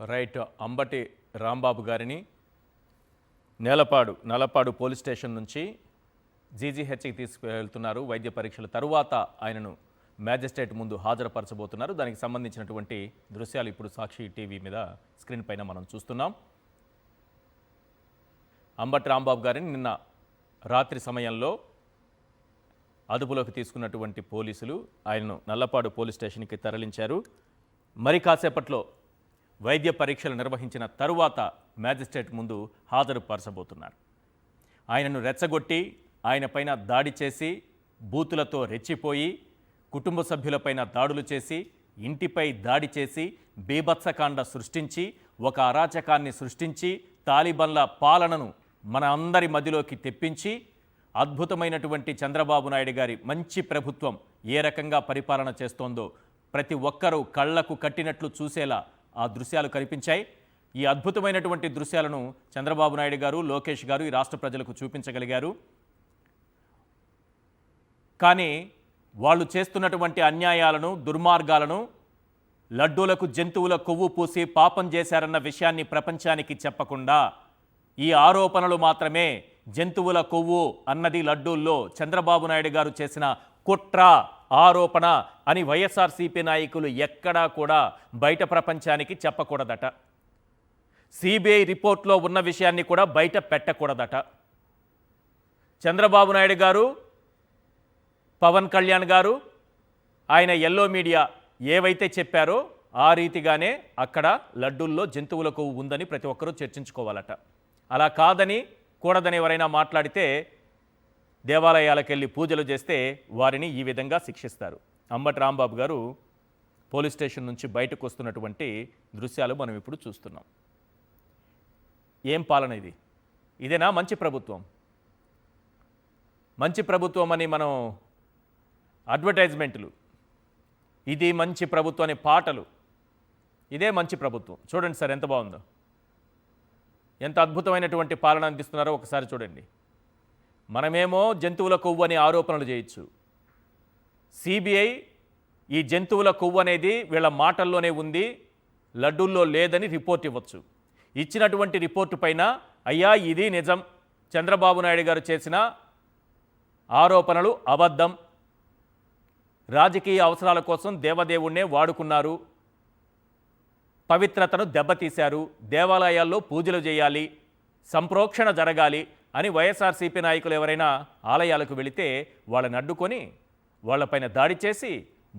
Right. Ambati Rambabu గారిని Nallapadu police station నుంచి జీజీహెచ్కి తీసుకువెళ్తున్నారు. వైద్య పరీక్షల తరువాత ఆయనను మ్యాజిస్ట్రేట్ ముందు హాజరుపరచబోతున్నారు. దానికి సంబంధించినటువంటి దృశ్యాలు ఇప్పుడు సాక్షి టీవీ మీద స్క్రీన్ పైన మనం చూస్తున్నాం. అంబటి రాంబాబు గారిని నిన్న రాత్రి సమయంలో అదుపులోకి తీసుకున్నటువంటి పోలీసులు ఆయనను నల్లపాడు పోలీస్ స్టేషన్కి తరలించారు. మరి కాసేపట్లో వైద్య పరీక్షలు నిర్వహించిన తరువాత మ్యాజిస్ట్రేట్ ముందు హాజరుపరచబోతున్నారు. ఆయనను రెచ్చగొట్టి ఆయనపైన దాడి చేసి బూతులతో రెచ్చిపోయి కుటుంబ సభ్యులపైన దాడులు చేసి ఇంటిపై దాడి చేసి బీభత్సకాండ సృష్టించి ఒక అరాచకాన్ని సృష్టించి తాలిబన్ల పాలనను మన అందరి మధ్యలోకి తెప్పించి అద్భుతమైనటువంటి చంద్రబాబు నాయుడు గారి మంచి ప్రభుత్వం ఏ రకంగా పరిపాలన చేస్తోందో ప్రతి ఒక్కరూ కళ్లకు కట్టినట్లు చూసేలా ఆ దృశ్యాలు కనిపించాయి. ఈ అద్భుతమైనటువంటి దృశ్యాలను చంద్రబాబు నాయుడు గారు, లోకేష్ గారు ఈ రాష్ట్ర ప్రజలకు చూపించగలిగారు. కానీ వాళ్ళు చేస్తున్నటువంటి అన్యాయాలను, దుర్మార్గాలను, లడ్డూలకు జంతువుల కొవ్వు పూసి పాపం చేశారన్న విషయాన్ని ప్రపంచానికి చెప్పకుండా ఈ ఆరోపణలు మాత్రమే, జంతువుల కొవ్వు అన్నది లడ్డూల్లో చంద్రబాబు నాయుడు గారు చేసిన కుట్ర ఆరోపణ అని వైఎస్ఆర్సీపీ నాయకులు ఎక్కడా కూడా బయట ప్రపంచానికి చెప్పకూడదట. సిబిఐ రిపోర్ట్లో ఉన్న విషయాన్ని కూడా బయట పెట్టకూడదట. చంద్రబాబు నాయుడు గారు, పవన్ కళ్యాణ్ గారు, ఆయన ఎల్లో మీడియా ఏవైతే చెప్పారో ఆ రీతిగానే అక్కడ లడ్డూల్లో జంతువుల కొవ్వు ఉందని ప్రతి ఒక్కరూ చర్చించుకోవాలట. అలా కాదని, కూడదని ఎవరైనా మాట్లాడితే దేవాలయాలకు వెళ్ళి పూజలు చేస్తే వారిని ఈ విధంగా శిక్షిస్తారు. అంబటి రాంబాబు గారు పోలీస్ స్టేషన్ నుంచి బయటకు వస్తున్నటువంటి దృశ్యాలు మనం ఇప్పుడు చూస్తున్నాం. ఏం పాలన ఇది? ఇదేనా మంచి ప్రభుత్వం? మంచి ప్రభుత్వం అని మనం అడ్వర్టైజ్మెంట్లు, ఇది మంచి ప్రభుత్వం అనే పాటలు, ఇదే మంచి ప్రభుత్వం. చూడండి సార్ ఎంత బాగుందో, ఎంత అద్భుతమైనటువంటి పాలన అందిస్తున్నారో ఒకసారి చూడండి. మనమేమో జంతువుల కొవ్వు అని ఆరోపణలు చేయొచ్చు. సిబిఐ ఈ జంతువుల కొవ్వు అనేది వీళ్ళ మాటల్లోనే ఉంది, లడ్డూల్లో లేదని రిపోర్ట్ ఇవ్వచ్చు. ఇచ్చినటువంటి రిపోర్టు పైన అయ్యా ఇది నిజం, చంద్రబాబు నాయుడు గారు చేసిన ఆరోపణలు అబద్ధం, రాజకీయ అవసరాల కోసం దేవదేవుణ్ణే వాడుకున్నారు, పవిత్రతను దెబ్బతీశారు, దేవాలయాల్లో పూజలు చేయాలి, సంప్రోక్షణ జరగాలి అని వైఎస్ఆర్సీపీ నాయకులు ఎవరైనా ఆలయాలకు వెళితే వాళ్ళని అడ్డుకొని వాళ్ళపైన దాడి చేసి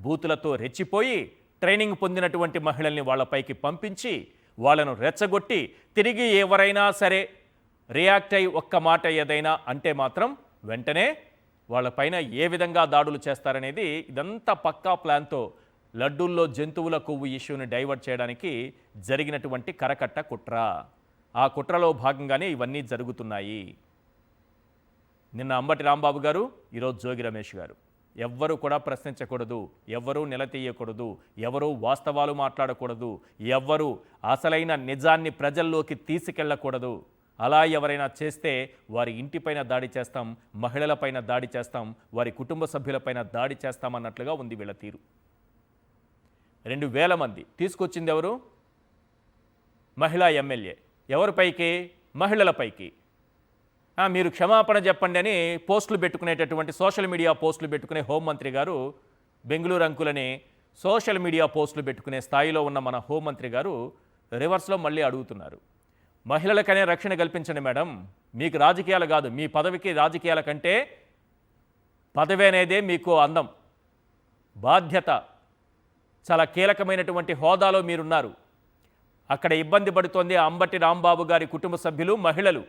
బూతులతో రెచ్చిపోయి ట్రైనింగ్ పొందినటువంటి మహిళల్ని వాళ్ళపైకి పంపించి వాళ్ళను రెచ్చగొట్టి తిరిగి ఎవరైనా సరే రియాక్ట్ అయి ఒక్క మాట ఏదైనా అంటే మాత్రం వెంటనే వాళ్ళపైన ఏ విధంగా దాడులు చేస్తారనేది ఇదంతా పక్కా ప్లాన్తో లడ్డూల్లో జంతువుల కొవ్వు ఇష్యూని డైవర్ట్ చేయడానికి జరిగినటువంటి కరకట్ట కుట్ర. ఆ కుట్రలో భాగంగానే ఇవన్నీ జరుగుతున్నాయి. నిన్న అంబటి రాంబాబు గారు, ఈరోజు జోగి రమేష్ గారు. ఎవ్వరూ కూడా ప్రశ్నించకూడదు, ఎవ్వరూ నిలదీయకూడదు, ఎవరూ వాస్తవాలు మాట్లాడకూడదు, ఎవ్వరూ అసలైన నిజాన్ని ప్రజల్లోకి తీసుకెళ్లకూడదు. అలా ఎవరైనా చేస్తే వారి ఇంటిపైన దాడి చేస్తాం, మహిళలపైన దాడి చేస్తాం, వారి కుటుంబ సభ్యులపైన దాడి చేస్తామన్నట్లుగా ఉంది వీళ్ళ తీరు. 2000 మంది తీసుకొచ్చింది ఎవరు? మహిళా ఎమ్మెల్యే. ఎవరిపైకి? మహిళలపైకి. మీరు క్షమాపణ చెప్పండి అని పోస్టులు పెట్టుకునేటటువంటి, సోషల్ మీడియా పోస్టులు పెట్టుకునే హోంమంత్రి గారు, బెంగళూరు అంకులని సోషల్ మీడియా పోస్టులు పెట్టుకునే స్థాయిలో ఉన్న మన హోంమంత్రి గారు రివర్స్లో మళ్ళీ అడుగుతున్నారు. మహిళలకనే రక్షణ కల్పించండి మేడం, మీకు రాజకీయాలు కాదు, మీ పదవికి రాజకీయాల కంటే పదవి అనేదే మీకు అందం, బాధ్యత, చాలా కీలకమైనటువంటి హోదాలో మీరున్నారు. అక్కడ ఇబ్బంది పడుతోంది అంబటి రాంబాబు గారి కుటుంబ సభ్యులు, మహిళలు.